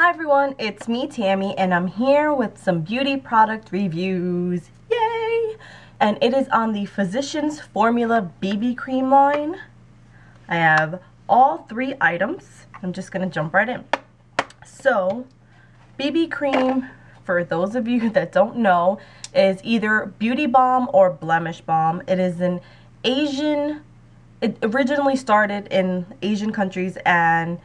Hi everyone, it's me Tammy and I'm here with some beauty product reviews. Yay! And it is on the Physicians Formula BB Cream line. I have all three items. I'm just going to jump right in. So, BB cream, for those of you that don't know, is either beauty balm or blemish balm. It is an Asian, it originally started in Asian countries, and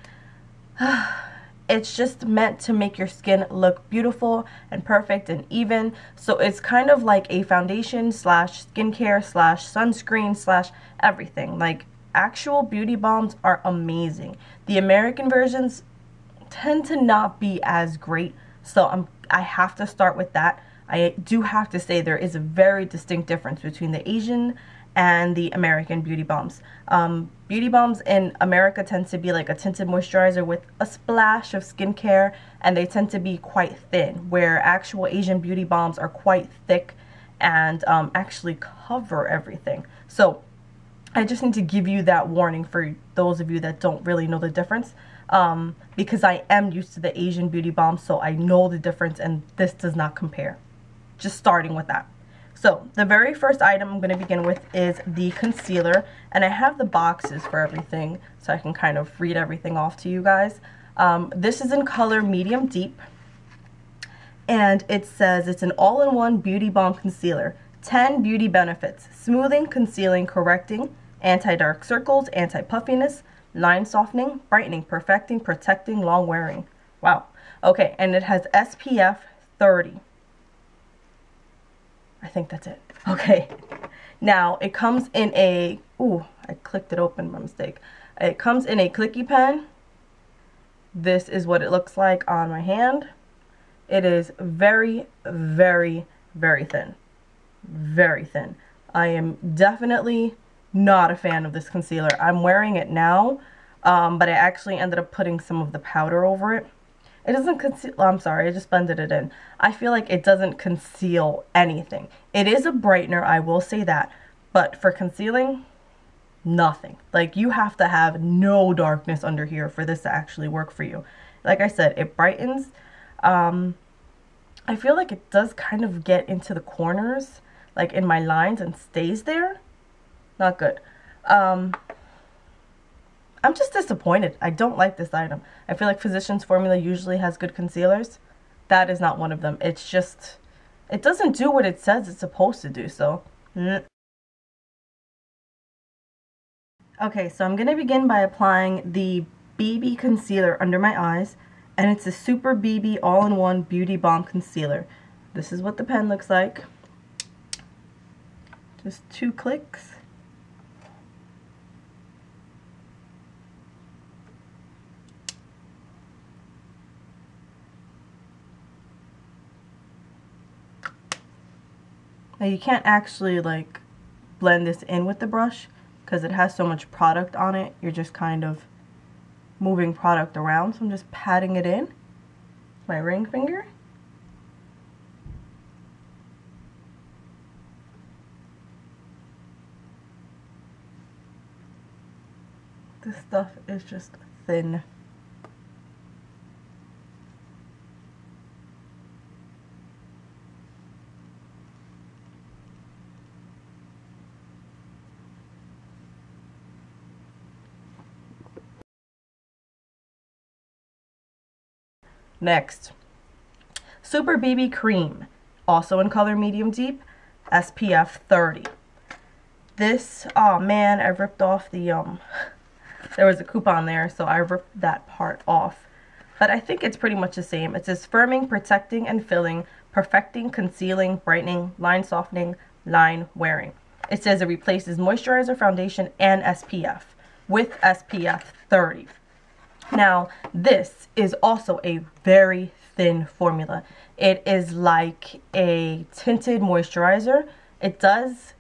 it's just meant to make your skin look beautiful and perfect and even. So it's kind of like a foundation slash skincare slash sunscreen slash everything. Like, actual beauty balms are amazing. The American versions tend to not be as great, so I have to start with that. I do have to say there is a very distinct difference between the Asian and the American beauty balms. Beauty balms in America tend to be like a tinted moisturizer with a splash of skincare, and they tend to be quite thin, where actual Asian beauty balms are quite thick and actually cover everything. So I just need to give you that warning for those of you that don't really know the difference, because I am used to the Asian beauty balm, so I know the difference, and this does not compare. Just starting with that. So the very first item I'm going to begin with is the concealer, and I have the boxes for everything so I can kind of read everything off to you guys. This is in color medium deep, and it says it's an all-in-one beauty balm concealer. 10 beauty benefits: smoothing, concealing, correcting, anti-dark circles, anti-puffiness, line softening, brightening, perfecting, protecting, long wearing. Wow. Okay, and it has SPF 30. I think that's it. Okay. Now, it comes in a, ooh, I clicked it open by mistake. It comes in a clicky pen. This is what it looks like on my hand. It is very, very, very thin. Very thin. I am definitely not a fan of this concealer. I'm wearing it now, but I actually ended up putting some of the powder over it. It doesn't conceal, I'm sorry, I just blended it in. I feel like it doesn't conceal anything. It is a brightener, I will say that, but for concealing, nothing. Like, you have to have no darkness under here for this to actually work for you. Like I said, it brightens. I feel like it does kind of get into the corners, like in my lines, and stays there. Not good. I'm just disappointed. I don't like this item. I feel like Physicians Formula usually has good concealers. That is not one of them. It's just, it doesn't do what it says it's supposed to do, so. Okay, so I'm going to begin by applying the BB concealer under my eyes, and it's a Super BB all-in-one beauty balm concealer. This is what the pen looks like. Just 2 clicks. Now, you can't actually like blend this in with the brush because it has so much product on it. You're just kind of moving product around. So I'm just patting it in with my ring finger. This stuff is just thin. Next, Super BB Cream, also in color medium deep, SPF 30. This, oh man, I ripped off the, there was a coupon there, so I ripped that part off. But I think it's pretty much the same. It says firming, protecting, and filling, perfecting, concealing, brightening, line softening, line wearing. It says it replaces moisturizer, foundation, and SPF with SPF 30. Now, this is also a very thin formula. It is like a tinted moisturizer. It does,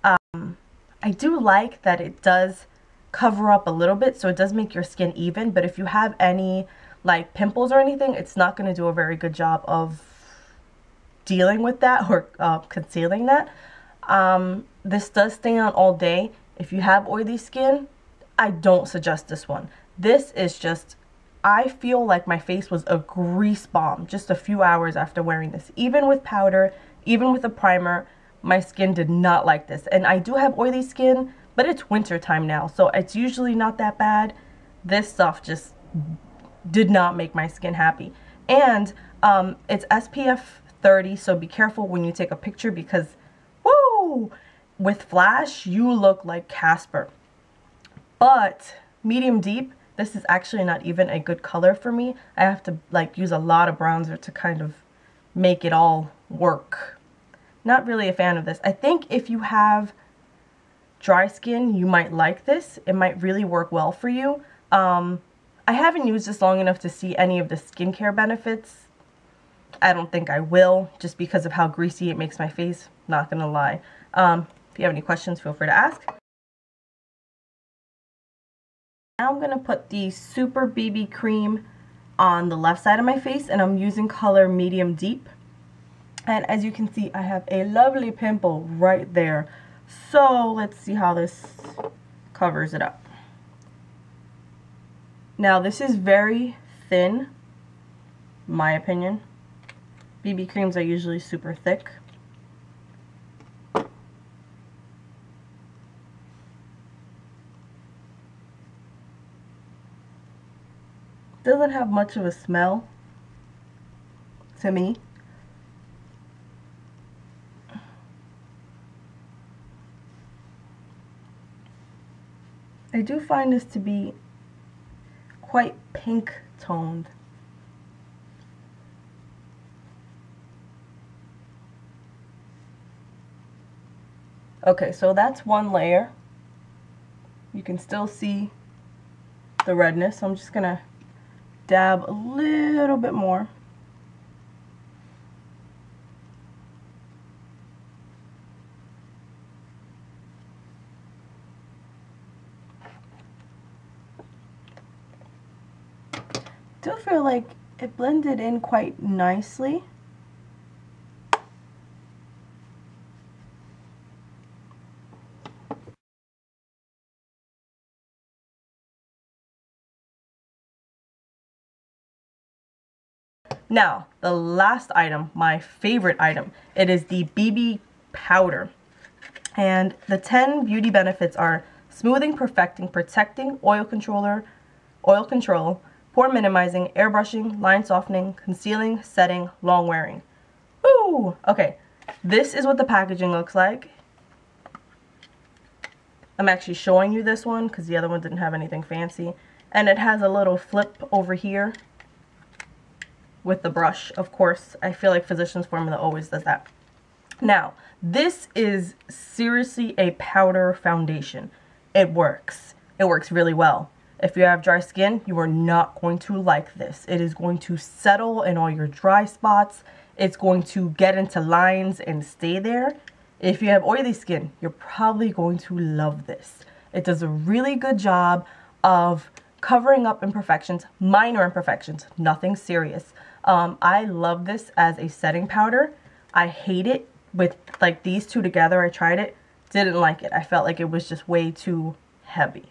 I do like that it does cover up a little bit, so it does make your skin even, but if you have any like pimples or anything, it's not going to do a very good job of dealing with that or concealing that. This does stay on all day. If you have oily skin, I don't suggest this one. This is just I feel like my face was a grease bomb just a few hours after wearing this. Even with powder, even with a primer, my skin did not like this. And I do have oily skin, but it's winter time now, so it's usually not that bad. This stuff just did not make my skin happy. And it's SPF 30, so be careful when you take a picture because, woo, with flash, you look like Casper. But medium deep, this is actually not even a good color for me. I have to like use a lot of bronzer to kind of make it all work. Not really a fan of this. I think if you have dry skin, you might like this. It might really work well for you. I haven't used this long enough to see any of the skincare benefits. I don't think I will, just because of how greasy it makes my face, not gonna lie. If you have any questions, feel free to ask. Now I'm gonna put the Super BB Cream on the left side of my face, and I'm using color medium deep. And as you can see, I have a lovely pimple right there. So let's see how this covers it up. Now this is very thin, in my opinion. BB creams are usually super thick. Doesn't have much of a smell to me. I do find this to be quite pink toned. Okay, so that's one layer. You can still see the redness, so I'm just gonna dab a little bit more. Do feel like it blended in quite nicely. Now, the last item, my favorite item, it is the BB powder. And the 10 beauty benefits are smoothing, perfecting, protecting, oil control, pore minimizing, airbrushing, line softening, concealing, setting, long wearing. Ooh, okay. This is what the packaging looks like. I'm actually showing you this one because the other one didn't have anything fancy. And it has a little flip over here with the brush, of course. I feel like Physicians Formula always does that. Now, this is seriously a powder foundation. It works. It works really well. If you have dry skin, you are not going to like this. It is going to settle in all your dry spots. It's going to get into lines and stay there. If you have oily skin, you're probably going to love this. It does a really good job of covering up imperfections, minor imperfections, nothing serious. I love this as a setting powder. I hate it with like these two together. I tried it, didn't like it. I felt like it was just way too heavy.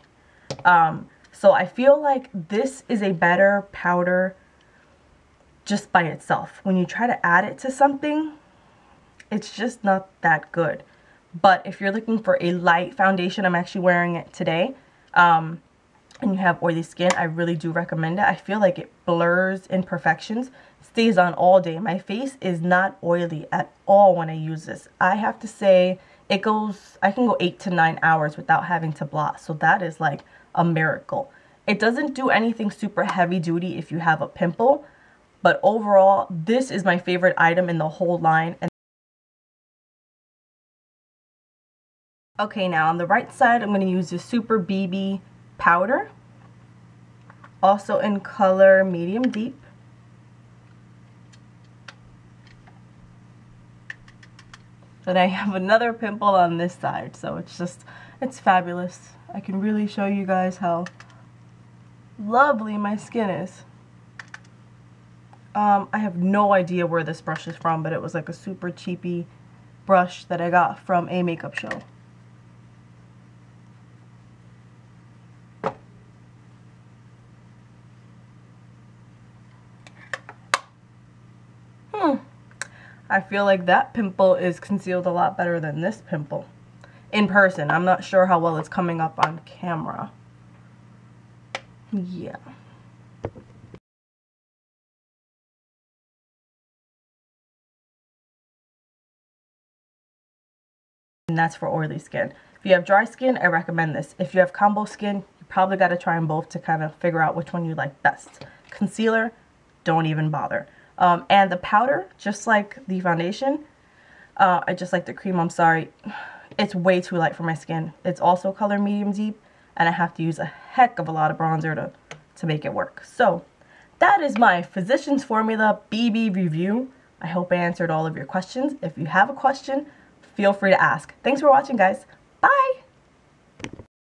So I feel like this is a better powder just by itself. When you try to add it to something, it's just not that good. But if you're looking for a light foundation, I'm actually wearing it today, and you have oily skin, I really do recommend it. I feel like it blurs imperfections, stays on all day. My face is not oily at all when I use this. I have to say I can go 8 to 9 hours without having to blot. So that is like a miracle. It doesn't do anything super heavy duty if you have a pimple, but overall, this is my favorite item in the whole line. Okay, now on the right side, I'm going to use the Super BB powder, also in color medium deep. But I have another pimple on this side, so it's fabulous. I can really show you guys how lovely my skin is. I have no idea where this brush is from, but it was like a super cheapy brush that I got from a makeup show. I feel like that pimple is concealed a lot better than this pimple. In person. I'm not sure how well it's coming up on camera. Yeah. And that's for oily skin. If you have dry skin, I recommend this. If you have combo skin, you probably got to try them both to kind of figure out which one you like best. Concealer, don't even bother. And the powder, just like the foundation, I just like the cream, I'm sorry, it's way too light for my skin. It's also color medium deep, and I have to use a heck of a lot of bronzer to make it work. So that is my Physicians Formula BB review. I hope I answered all of your questions. If you have a question, feel free to ask. Thanks for watching, guys.